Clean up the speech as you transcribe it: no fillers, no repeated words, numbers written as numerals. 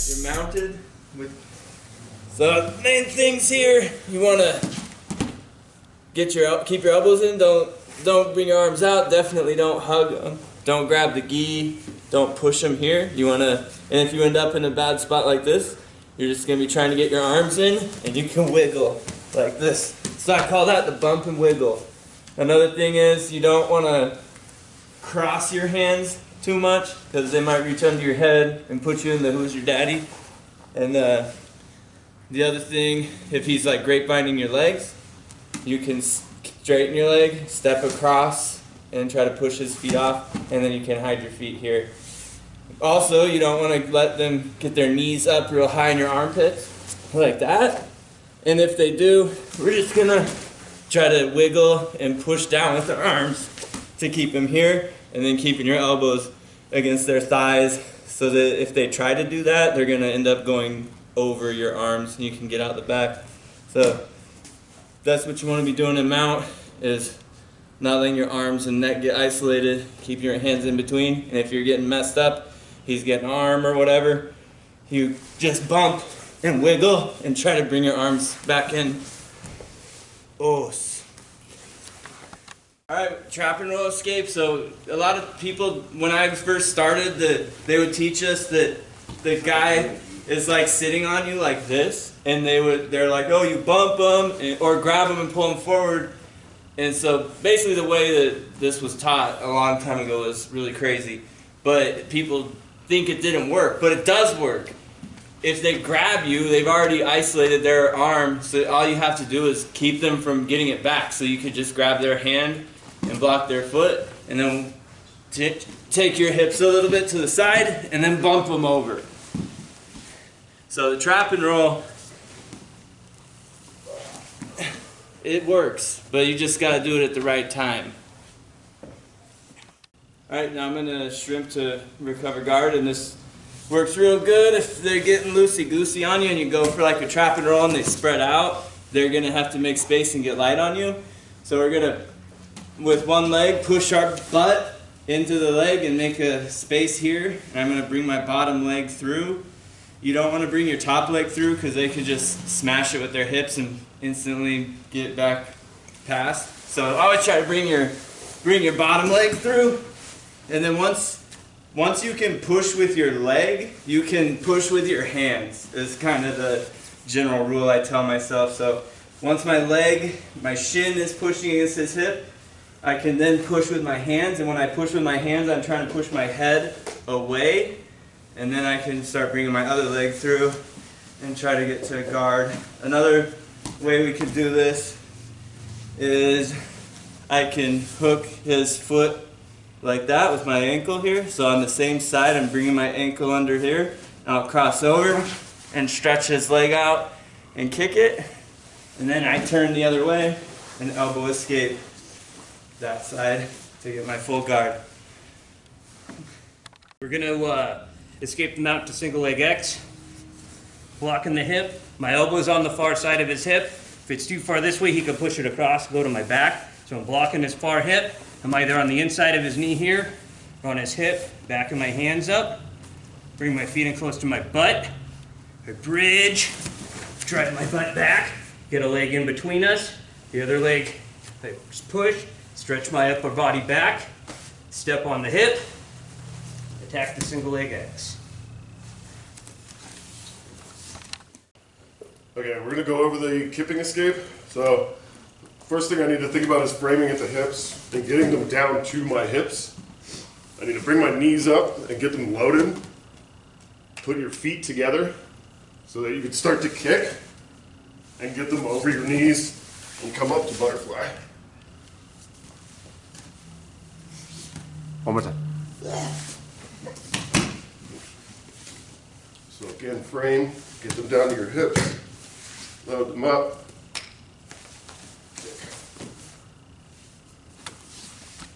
you're mounted with. So main things here, you want to keep your elbows in. Don't bring your arms out. Definitely don't hug them. Don't grab the gi. Don't push them here. You want to, and if you end up in a bad spot like this, you're just going to be trying to get your arms in, and you can wiggle like this. So I call that the bump and wiggle. Another thing is you don't want to cross your hands too much because they might reach under your head and put you in the who's your daddy. And the other thing, if he's like grapevining your legs, you can straighten your leg, step across, and try to push his feet off, and then you can hide your feet here. Also, you don't want to let them get their knees up real high in your armpits, like that. And if they do, we're just going to try to wiggle and push down with our arms to keep them here, and then keeping your elbows against their thighs so that if they try to do that, they're going to end up going over your arms and you can get out the back. So that's what you want to be doing in mount, is not letting your arms and neck get isolated, keep your hands in between, and if you're getting messed up, he's getting an arm or whatever, you just bump and wiggle and try to bring your arms back in. Oh. Alright, trap and roll escape. So a lot of people, when I first started, they would teach us that the guy is like sitting on you like this, and they're like, oh, you bump them or grab them and pull them forward. And so basically the way that this was taught a long time ago was really crazy. But people think it didn't work, but it does work. If they grab you, they've already isolated their arm, so all you have to do is keep them from getting it back. So you could just grab their hand and block their foot, and then take your hips a little bit to the side, and then bump them over. So the trap and roll, it works, but you just got to do it at the right time. Alright, now I'm going to shrimp to recover guard, and this works real good if they're getting loosey-goosey on you and you go for like a trap and roll and they spread out. They're going to have to make space and get light on you. So we're going to, with one leg, push our butt into the leg and make a space here. And I'm going to bring my bottom leg through. You don't want to bring your top leg through because they could just smash it with their hips and instantly get back past. So always try to bring your bottom leg through. And then once you can push with your leg, you can push with your hands, is kind of the general rule I tell myself. So once my shin is pushing against his hip, I can then push with my hands, and when I push with my hands, I'm trying to push my head away, and then I can start bringing my other leg through and try to get to a guard. Another way we could do this is I can hook his foot like that with my ankle here. So on the same side, I'm bringing my ankle under here, and I'll cross over and stretch his leg out and kick it, and then I turn the other way and elbow escape that side to get my full guard. We're going to escape the mount to single leg X, blocking the hip. My elbow's on the far side of his hip. If it's too far this way, he can push it across, go to my back. So I'm blocking his far hip. I'm either on the inside of his knee here, or on his hip, backing my hands up, bring my feet in close to my butt, I bridge, drive my butt back, get a leg in between us, the other leg, I just push, stretch my upper body back, step on the hip, attack the single leg X. Okay, we're going to go over the kipping escape. So first thing I need to think about is framing at the hips and getting them down to my hips. I need to bring my knees up and get them loaded. Put your feet together so that you can start to kick and get them over your knees and come up to butterfly. One more time. So again, frame, get them down to your hips, load them up,